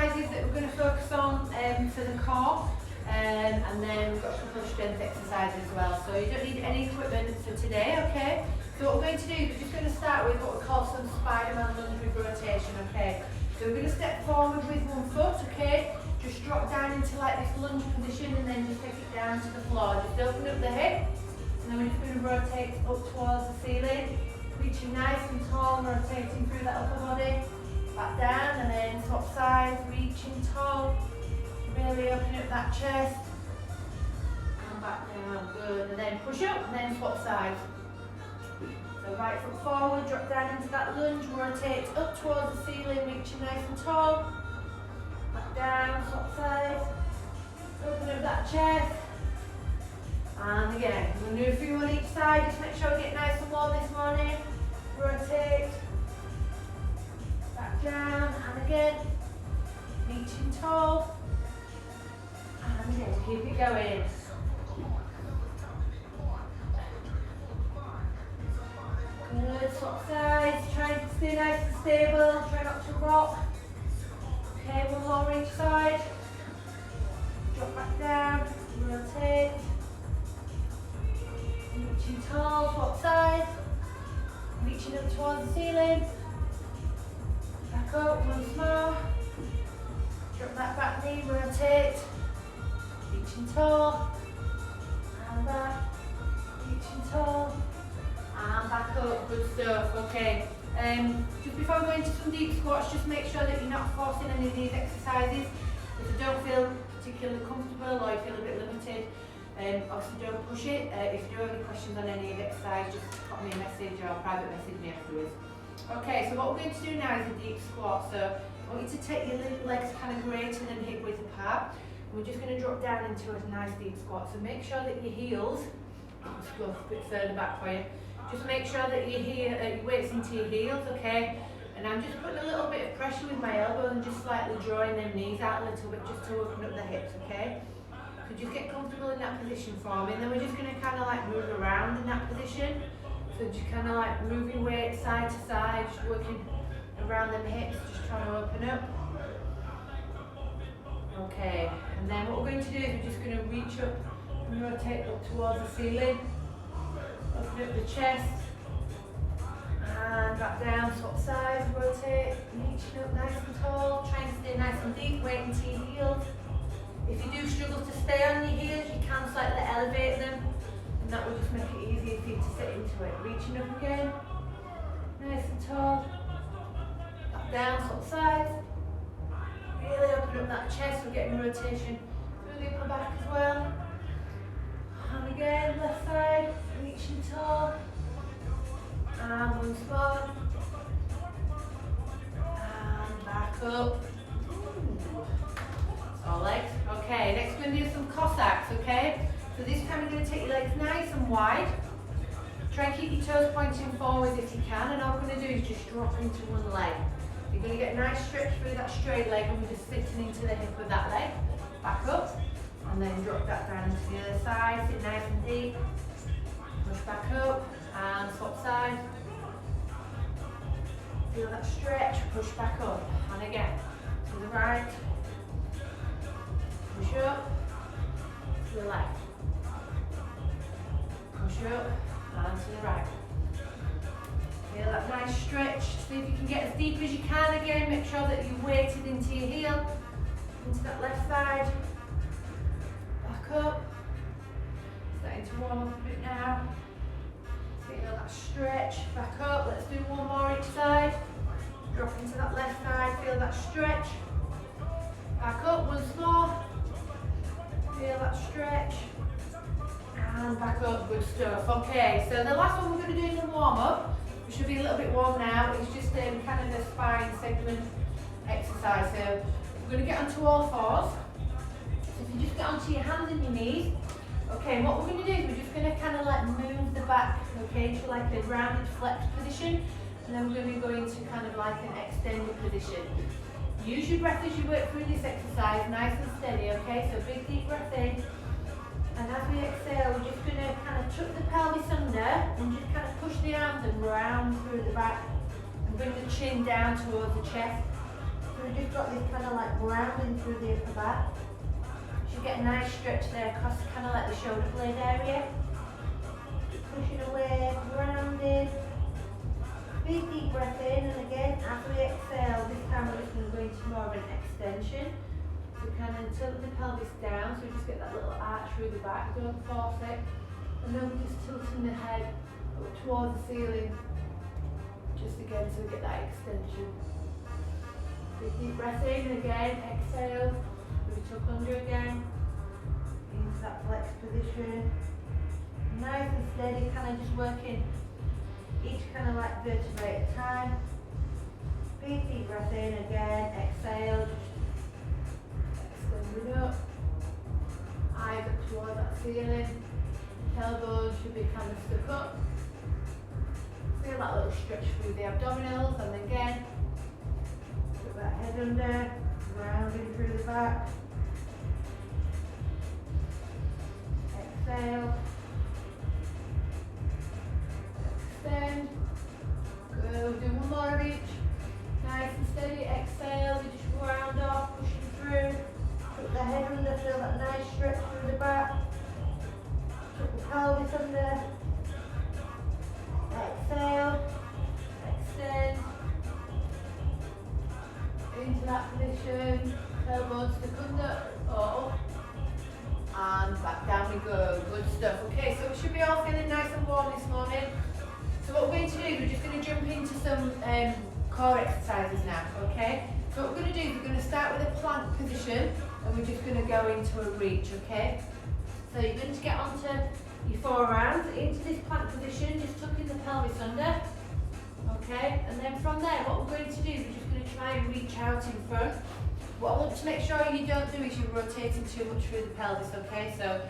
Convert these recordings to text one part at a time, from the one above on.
exercises that we're going to focus on for the core, and then we've got a couple of strength exercises as well. So you don't need any equipment for today, okay? So what we're going to do is we're just going to start with what we call some Spider-Man lunge with rotation, okay? So we're going to step forward with one foot, okay? Just drop down into like this lunge position and then just take it down to the floor. Just open up the hip, and then we're just going to rotate up towards the ceiling, reaching nice and tall, rotating through that upper body. Back down and then swap sides, reaching tall, really open up that chest, and back down, good, and then push up and then swap sides. So right foot forward, drop down into that lunge, rotate up towards the ceiling, reaching nice and tall, back down, swap sides, open up that chest, and again, we're going to do a few on each side, just make sure we get nice and warm this morning, rotate, down and again, reaching tall, and again, keep it going. Good, swap sides, try to stay nice and stable, try not to rock. Okay, one more on each side, drop back down, rotate, reaching tall, swap sides, reaching up towards the ceiling. Back up, once more. Drop that back knee, rotate. Reaching tall. And back. Reaching tall. And back up. Good stuff. Okay. Just before we go into some deep squats, just make sure that you're not forcing any of these exercises. If you don't feel particularly comfortable or you feel a bit limited, obviously don't push it. If you do have any questions on any of the exercise, just pop me a message or private message me afterwards. Okay, so what we're going to do now is a deep squat. So I want you to take your legs kind of greater than hip width apart. We're just going to drop down into a nice deep squat. So make sure that your heels, let's go a bit further back for you. Just make sure that your weight's into your heels, okay? And I'm just putting a little bit of pressure with my elbow and just slightly drawing them knees out a little bit just to open up the hips, okay? So just get comfortable in that position for me. And then we're just going to kind of like move around in that position. So just kind of like moving weight side to side, just working around them hips, just trying to open up. Okay, and then what we're going to do is we're just going to reach up and rotate up towards the ceiling. Open up the chest. And back down, swap sides, rotate, reaching up nice and tall, try and stay nice and deep, weight into your heels. If you do struggle to stay on your heels, you can slightly elevate them. And that will just make it easier for you to sit into it. Reaching up again, nice and tall. Back down, swap sides. Really open up that chest, we're getting rotation through the upper back as well. And again, left side, reaching tall. And once more. And back up. So legs. Okay, next we're going to do some Cossacks, okay? So this time you're going to take your legs nice and wide. Try and keep your toes pointing forwards if you can, and all we're going to do is just drop into one leg. You're going to get a nice stretch through that straight leg, and we're just sitting into the hip of that leg. Back up, and then drop that down into the other side, sit nice and deep. Push back up, and swap sides. Feel that stretch, push back up, and again, to the right. Push up, to the left. Push up and to the right. Feel that nice stretch. See if you can get as deep as you can again. Make sure that you're weighted into your heel, into that left side. Back up. Starting to warm up a bit now. Feel that stretch. Back up. Let's do one more each side. Drop into that left side. Feel that stretch. Back up once more. Feel that stretch. And back up, good stuff. Okay, so the last one we're going to do in the warm-up, we should be a little bit warm now, it's just kind of a spine segment exercise. So we're going to get onto all fours. So if you just get onto your hands and your knees, okay, what we're going to do is we're just going to kind of like move the back, okay, to like a rounded flex position, and then we're going to be going to kind of like an extended position. Use your breath as you work through this exercise, nice and steady, okay, so big deep breath in. And as we exhale, we're just going to kind of tuck the pelvis under and just kind of push the arms and round through the back and bring the chin down towards the chest. So we just go got this kind of like rounding through the upper back. You should get a nice stretch there across kind of like the shoulder blade area. Pushing away, rounding. Big deep breath in, and again, as we exhale, this time we're just going to go into more of an extension. So kind of tilt the pelvis down, so we just get that little arch through the back, don't force it. And then we're just tilting the head up towards the ceiling, just again, so we get that extension. Big deep breath in, and again, exhale, we tuck under again, into that flex position. Nice and steady, kind of just working each kind of like vertebrae at a time. Big deep breath in again, exhale, extend it up. Eyes up towards that ceiling. Elbows should be kind of stuck up. Feel that little stretch through the abdominals, and again, put that head under, rounding through the back. Exhale. Extend. Good. Do one more of each. Nice and steady. Exhale. You just round off, pushing through. Put the head under. Feel that nice stretch through the back. Put the pelvis under. Exhale. Extend. Into that position. Elbows stuck under. Up. And back down we go. Good stuff. Okay, so we should be all feeling nice and warm this morning. So what we're going to do is we're just going to jump into some core exercises now, okay? So what we're going to do is we're going to start with a plank position, and we're just going to go into a reach, okay? So you're going to get onto your forearms, into this plank position, just tucking the pelvis under, okay? And then from there, what we're going to do is we're just going to try and reach out in front. What I want to make sure you don't do is you're rotating too much through the pelvis, okay? So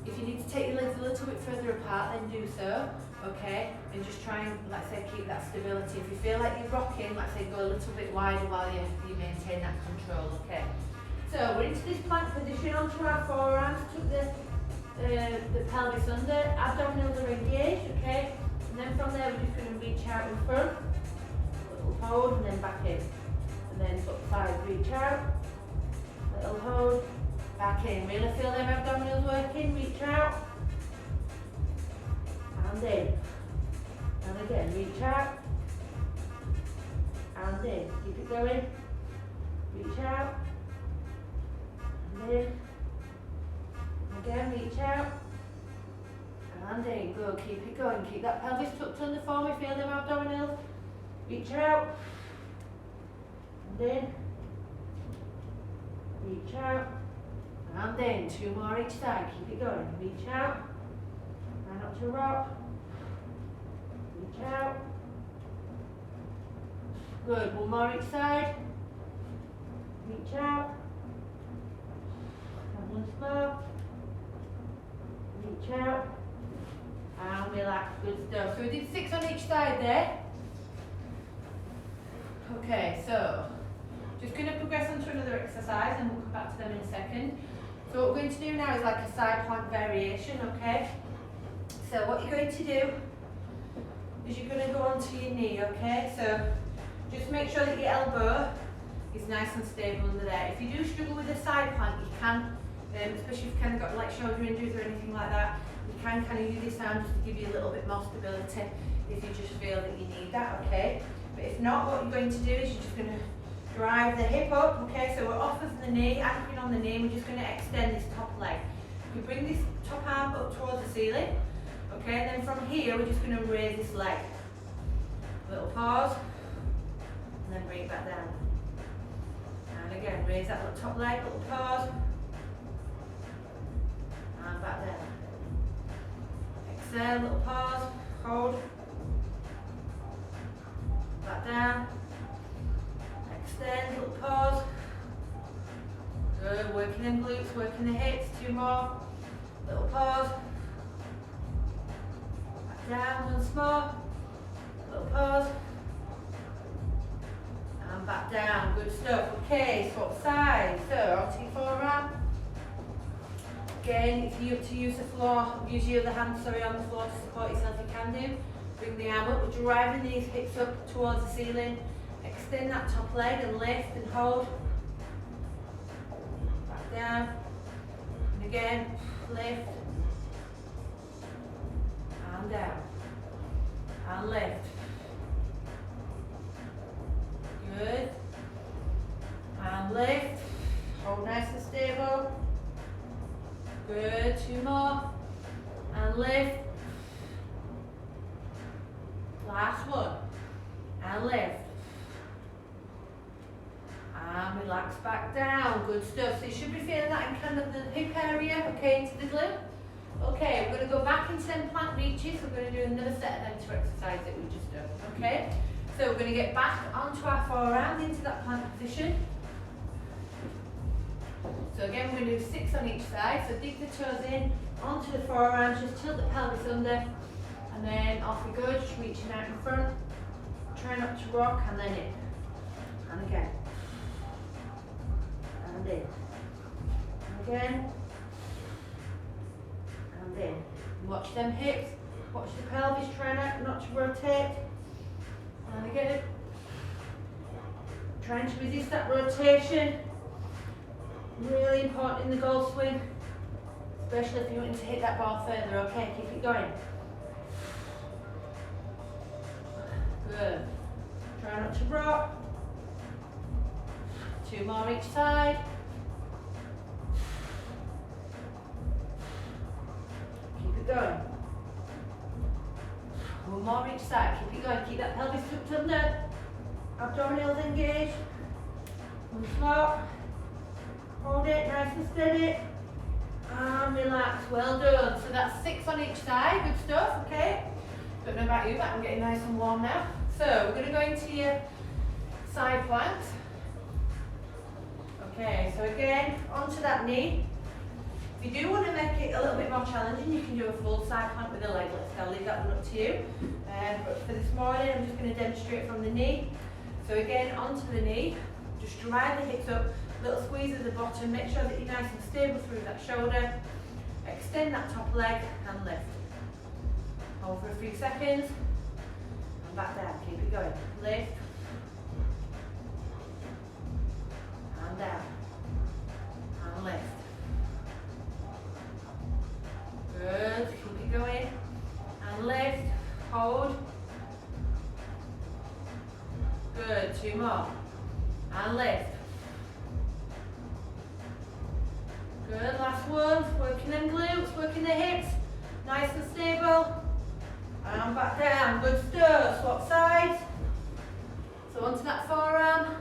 if you need to take your legs a little bit further apart, then do so, okay? And just try and, like I say, keep that stability. If you feel like you're rocking, like I say, go a little bit wider while you maintain that control, okay? So we're into this plank position, onto our forearms, tuck the pelvis under, abdominals are engaged, okay? And then from there, we're just going to reach out in front, little hold, and then back in. And then upside, reach out, little hold, back in. Really feel them abdominals working, reach out, and in. And again, reach out, and in. Keep it going, reach out, and in. And again, reach out, and in. Good, keep it going. Keep that pelvis tucked under for me, feel them abdominals, reach out, and in, reach out, and in. Two more each side, keep it going. Reach out, try not to rock, reach out. Good, one more each side, reach out, and once more, reach out, and relax. Good stuff. So we did 6 on each side there. Okay, so just going to progress on to another exercise, and we'll come back to them in a second. So what we're going to do now is like a side plank variation, okay? So what you're going to do is you're going to go onto your knee, okay? So just make sure that your elbow is nice and stable under there. If you do struggle with a side plank, you can, especially if you've kind of got like shoulder injuries or anything like that, you can kind of use this arm just to give you a little bit more stability if you just feel that you need that, okay? But if not, what you're going to do is you're just going to drive the hip up, okay? So we're off of the knee, anchoring on the knee, we're just going to extend this top leg. We bring this top arm up towards the ceiling, okay? And then from here, we're just going to raise this leg. Little pause, and then bring it back down. And again, raise that little top leg, little pause, and back down. Exhale, little pause, hold, back down. Extend, little pause. Good, working them glutes, working the hips. 2 more. Little pause. Back down, once more. Little pause. And back down, good stuff. Okay, swap sides. So, onto your forearm. Again, if you have to use the floor, use your other hand, on the floor to support yourself, you can do. Bring the arm up, we're driving these hips up towards the ceiling. Extend that top leg and lift and hold. down. And again, lift. And down. And lift. Good. And lift. Hold nice and stable. Good. 2 more. And lift. Last one. And lift. And relax back down. Good stuff. So you should be feeling that in kind of the hip area, okay, into the glute. Okay, we're going to go back into them plank reaches. We're going to do another set of them two exercises that we just done. Okay? So we're going to get back onto our forearms into that plank position. So again, we're going to do 6 on each side. So dig the toes in, onto the forearms, just tilt the pelvis under, and then off we go, just reaching out in front. Try not to rock, and then in. And again. And in. And again. And in. Watch them hips, watch the pelvis, try not to rotate. And again. Trying to resist that rotation. Really important in the goal swing, especially if you're wanting to hit that ball further. Okay, keep it going. Good. Try not to rock. 2 more each side. Keep it going. 1 more each side. Keep it going. Keep that pelvis tucked under. Abdominals engaged. Once more. Hold it nice and steady. And relax. Well done. So that's 6 on each side. Good stuff. Okay. Don't know about you, but I'm getting nice and warm now. So we're going to go into your side planks. Okay, so again, onto that knee. If you do want to make it a little bit more challenging, you can do a full side plank with a leg lift. I'll leave that one up to you. But for this morning, I'm just going to demonstrate from the knee. So again, onto the knee. Just drive the hips up, little squeeze at the bottom. Make sure that you're nice and stable through that shoulder. Extend that top leg and lift. Hold for a few seconds. And back down. Keep it going. Lift. And down. And lift. Good. Keep it going. And lift. Hold. Good. 2 more. And lift. Good. Last one. Working them glutes. Working the hips. Nice and stable. And back down. Good stuff. Swap sides. So onto that forearm.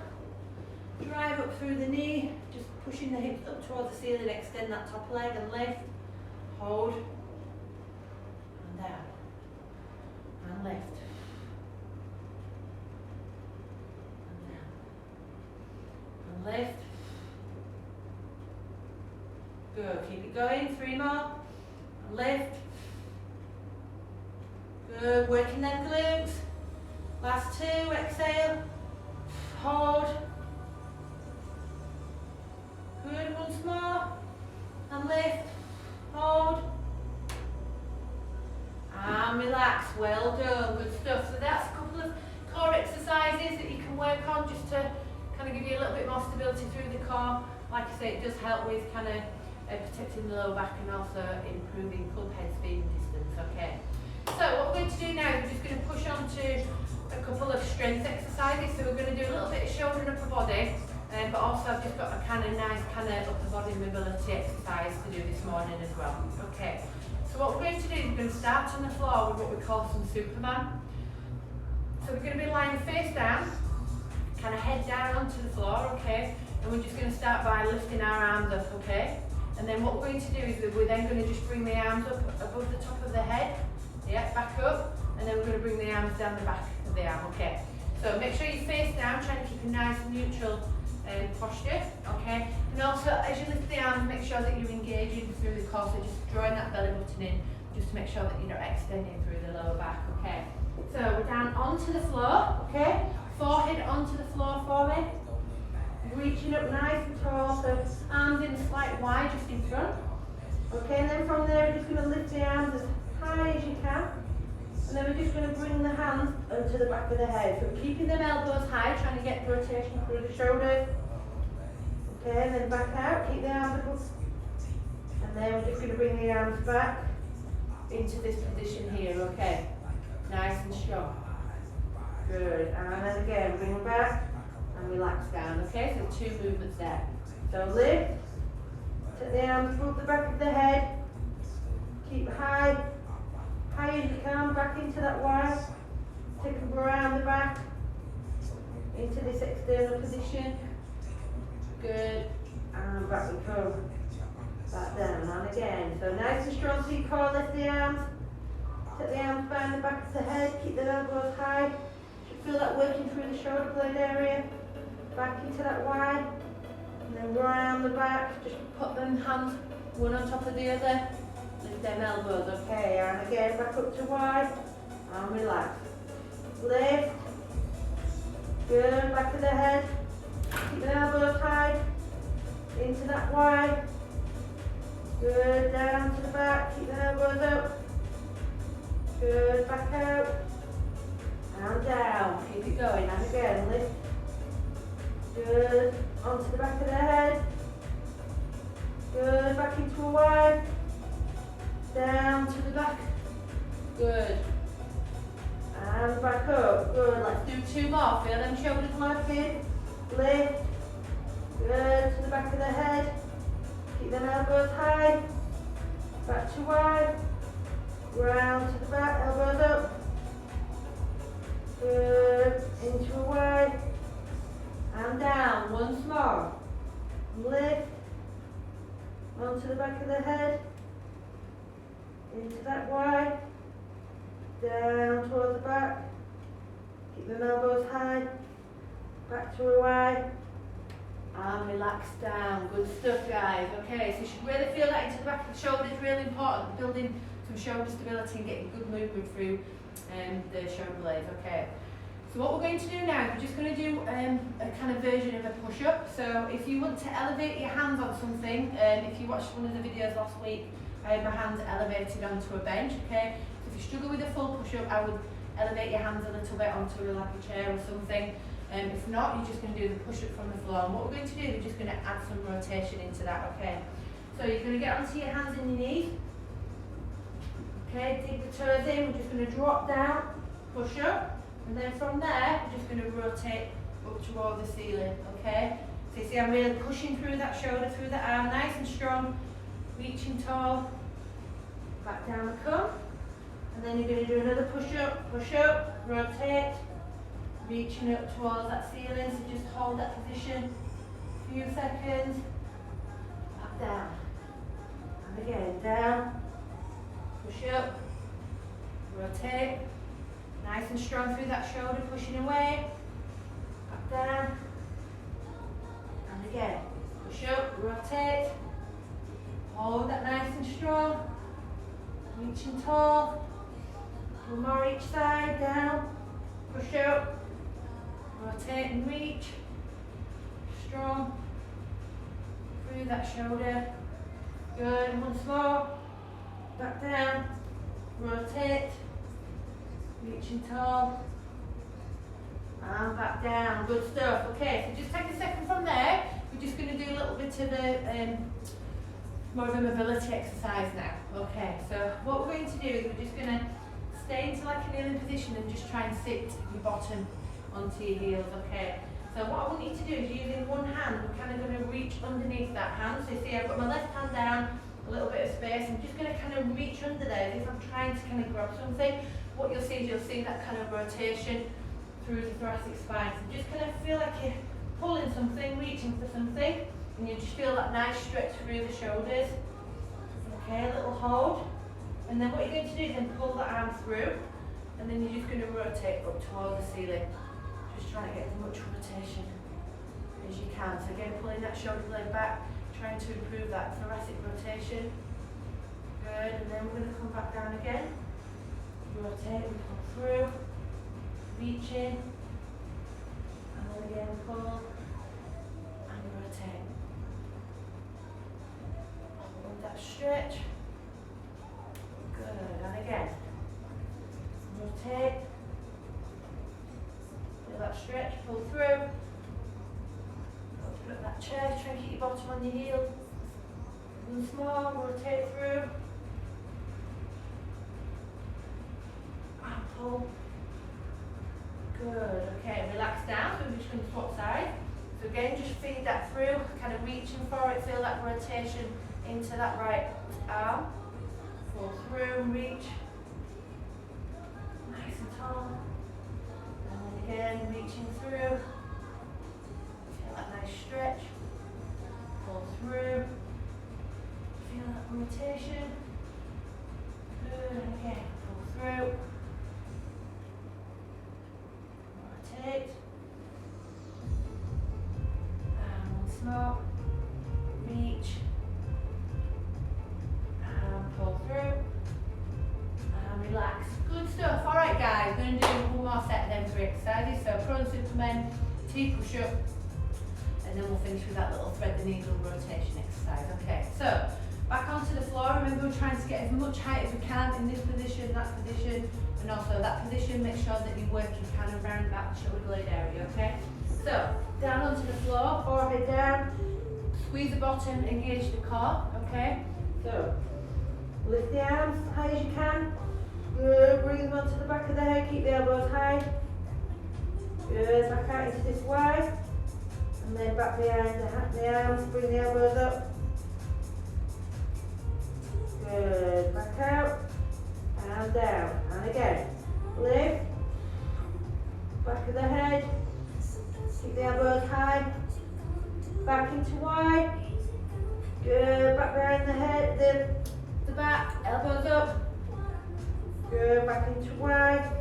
Drive up through the knee. Just pushing the hips up towards the ceiling. Extend that top leg and lift. Hold. And down. And lift. And down. And lift. Good. Keep it going. 3 more. And lift. Good. Working them glutes. Last 2. Exhale. Hold. Good. Once more. And lift. Hold. And relax. Well done. Good stuff. So that's a couple of core exercises that you can work on just to kind of give you a little bit more stability through the core. Like I say, it does help with kind of protecting the lower back and also improving club head speed and distance. Okay. So what we're going to do now is we're just going to push on to a couple of strength exercises. So we're going to do a little bit of shoulder and upper body, but also I've just got a kind of nice kind of upper body mobility exercise to do this morning as well. Okay. So what we're going to do is we're going to start on the floor with what we call some Superman. So we're going to be lying face down, kind of head down onto the floor, okay? And we're just going to start by lifting our arms up, okay? And then what we're going to do is we're then going to just bring the arms up above the top of the head, yeah, back up, and then we're going to bring the arms down the back of the arm, okay? So make sure you face down, trying to keep a nice neutral posture, okay? And also as you lift the arms, make sure that you're engaging through the core, so just drawing that belly button in, just to make sure that you're not extending through the lower back, okay? So we're down onto the floor, okay? Forehead onto the floor for me. Reaching up nice and tall, so arms in slight wide just in front. Okay, and then from there we're just going to lift the arms as high as you can. And then we're just going to bring the hands onto the back of the head. So keeping them elbows high, trying to get rotation through the shoulders. Okay, and then back out, keep the arms above. And then we're just going to bring the arms back into this position here, okay? Nice and strong. Good, and then again, bring them back and relax down, okay? So 2 movements there. So lift, take the arms above the back of the head, keep high as you can, back into that Y. Take them around the back, into this external position. Good, and back we come. Back down, and again. So nice and strong to your core, lift the arms. Take the arms behind the back of the head, keep the elbows high. Should feel that working through the shoulder blade area. Back into that Y. And then round the back, just put them hands one on top of the other. Lift them elbows, okay. And again, back up to Y. And relax. Lift. Good, back of the head. Keep the elbows high. Into that Y. Good, down to the back, keep the elbows up. Good, back out. And down, keep it going. And again, lift. Good, onto the back of the head. Good, back into a Y. Down to the back. Good. And back up. Good, let's do 2 more. Feel them shoulders working. Lift. Good, to the back of the head. Keep them elbows high. Back to Y. Round to the back, elbows up. Good, into a Y. And down, once more. Lift. Onto the back of the head. Into that Y. Down towards the back. Keep them elbows high. Back to a Y. And relax down. Good stuff, guys. Okay, so you should really feel that into the back of the shoulders. Really important, building some shoulder stability and getting good movement through the shoulder blades. Okay. So what we're going to do now is we're just going to do a kind of version of a push-up. So if you want to elevate your hands on something, if you watched one of the videos last week, I had my hands elevated onto a bench. Okay. So if you struggle with a full push-up, I would elevate your hands a little bit onto like a chair or something. If not, you're just going to do the push-up from the floor. And what we're going to do is we're just going to add some rotation into that, okay? So you're going to get onto your hands and your knees. Okay, dig the toes in. We're just going to drop down, push up, and then from there, we're just going to rotate up towards the ceiling, okay? So you see I'm really pushing through that shoulder, through the arm, nice and strong, reaching tall. Back down we come. And then you're going to do another push up, rotate. Reaching up towards that ceiling, so just hold that position a few seconds. Up, down. And again, down. Push up. Rotate. Nice and strong through that shoulder, pushing away. Up, down. And again, push up, rotate. Hold that nice and strong. Reaching tall. One more each side, down. Push up. Rotate and reach, strong, through that shoulder, good, once more, back down, rotate, reaching tall, and back down, good stuff. Okay, so just take a second from there, we're just going to do a little bit of a, more of a mobility exercise now. Okay, so what we're going to do is we're just going to stay into like a kneeling position and just try and sit your bottom onto your heels, okay? So what I want you to do is using one hand, we're kind of going to reach underneath that hand. So you see I've got my left hand down, a little bit of space. I'm just going to kind of reach under there as if I'm trying to kind of grab something. What you'll see is you'll see that kind of rotation through the thoracic spine. So just kind of feel like you're pulling something, reaching for something, and you just feel that nice stretch through the shoulders. Okay, a little hold. And then what you're going to do is then pull the arm through, and then you're just going to rotate up towards the ceiling. Just trying to get as much rotation as you can. So again, pulling that shoulder blade back, trying to improve that thoracic rotation. Good, and then we're going to come back down again. Rotate and pull through, reaching, and then again pull and rotate. Hold that stretch. Good, and again. Rotate. Feel that stretch, pull through. Open up that chest, try and keep your bottom on your heel. Once more, rotate through. And pull. Good, okay, relax down, so we're just going to swap sides. So again, just feed that through, kind of reaching for it, feel that rotation into that right arm. Pull through and reach. Nice and tall. And then again, reaching through. Feel that nice stretch. Pull through. Feel that rotation. Good, and again, pull through. Rotate. And once more. Reach. And pull through. And relax. Good stuff. Alright guys, we're going to do one more set of them 3 exercises. So prone Superman, T push-up, and then we'll finish with that little thread the needle rotation exercise. Okay, so back onto the floor. Remember, we're trying to get as much height as we can in this position, that position, and also that position. Make sure that you're working kind of around that shoulder blade area, okay? So, down onto the floor, forehead down, squeeze the bottom, engage the core, okay? So, lift the arms as high as you can. Good, bring them onto the back of the head, keep the elbows high. Good, back out into this wide. And then back behind the arms, bring the elbows up. Good, back out. And down, and again. Lift. Back of the head. Keep the elbows high. Back into wide. Good, back behind the head, the back, elbows up. Good, back into wide.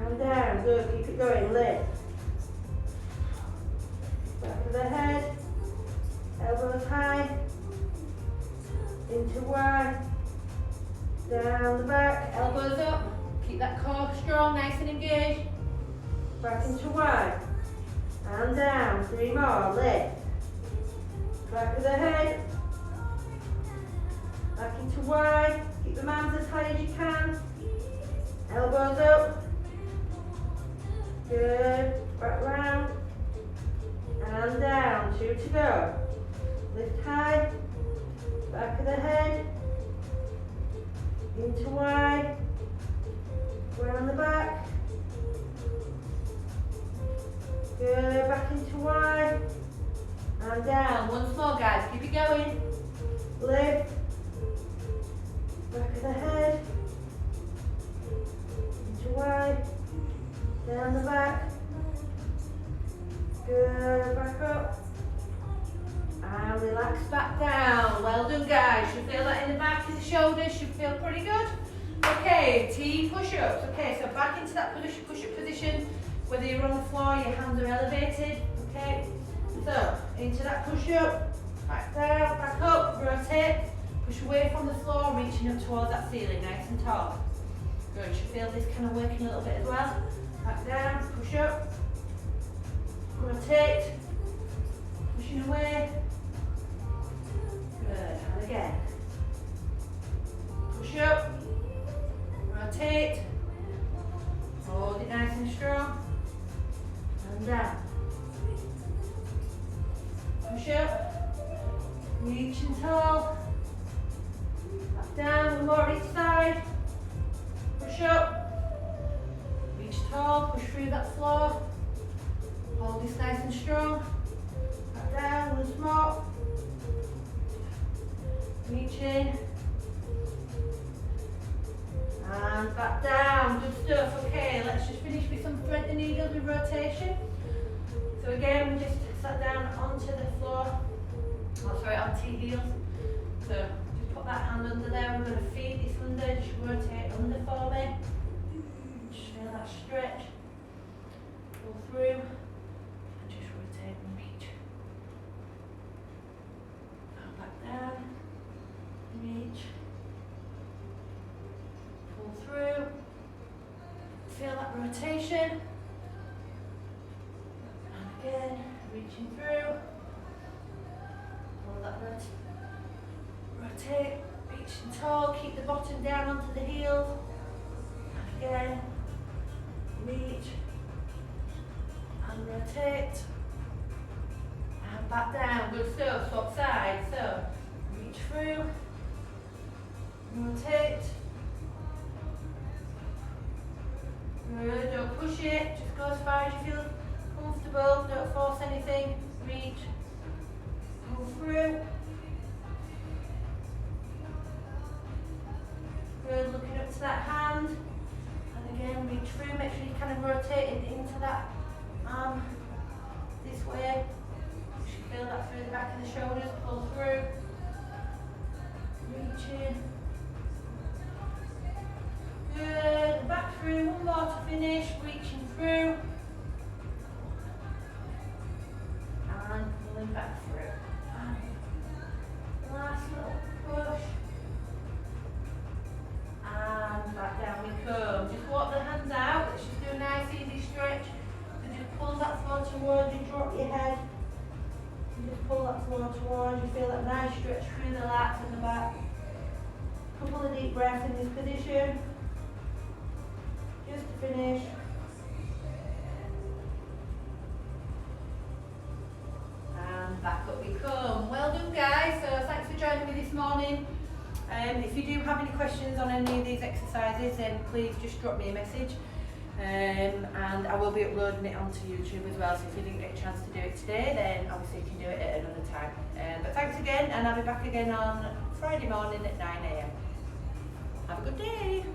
And down, good, keep it going, lift. Back of the head. Elbows high. Into wide. Down the back, elbows up. Keep that core strong, nice and engaged. Back into wide. And down, 3 more, lift. Back of the head. Back into wide. Keep the arms as high as you can. Elbows up. Good. Back round. And down. 2 to go. Lift high. Back of the head. Into wide. Round the back. Good. Back into wide. And down. Once more, guys. Keep it going. Lift. Back of the head. Into wide. Down the back. Good. Back up. And relax back down. Well done, guys. You feel that in the back of the shoulders. Should feel pretty good. Okay, T push-ups. Okay, so back into that push-up position. Whether you're on the floor, your hands are elevated. Okay. So into that push-up. Back down. Back up. Rotate. Push away from the floor, reaching up towards that ceiling, nice and tall. Good. You should feel this kind of working a little bit as well. Back down. Push up. Rotate. Pushing away. Good, and again. Push up, rotate, hold it nice and strong, and down. Push up, reaching tall, back down, one more on each side. Push up, reach tall, push through that floor, hold this nice and strong, back down, once more. Reach in. And back down. Good stuff. Okay, let's just finish with some thread the needle with rotation. So again, we just sat down onto the floor. Oh, sorry, onto your heels. So just put that hand under there. We're going to feed this under. Just rotate under for me. Just feel that stretch. Pull through. And just rotate and reach. And back down. Reach, pull through, feel that rotation, and again, reaching through, pull that rotate, reaching tall, keep the bottom down onto the heels, and again, reach, and rotate, and back down, good stuff, swap sides, so reach through, rotate, good, don't push it, just go as far as you feel comfortable, don't force anything, reach, pull through, good, looking up to that hand, and again reach through, make sure you kind of rotate it into that arm this way. Feel that through the back of the shoulders, pull through, reach in, good, back through, one more to finish, reaching through, and pulling back through, and last little push, and back down we come. Just walk the hands out, let's just do a nice easy stretch, so just pull that floor towards you, drop your head, just pull that floor towards you, feel that nice stretch through the lats and the back. Couple of deep breaths in this position. Just to finish. And back up we come. Well done guys, so thanks for joining me this morning. If you do have any questions on any of these exercises, then please just drop me a message. And I will be uploading it onto YouTube as well, so if you didn't get a chance to do it today, then obviously you can do it at another time. But thanks again, and I'll be back again on Friday morning at 9 AM. Have a good day.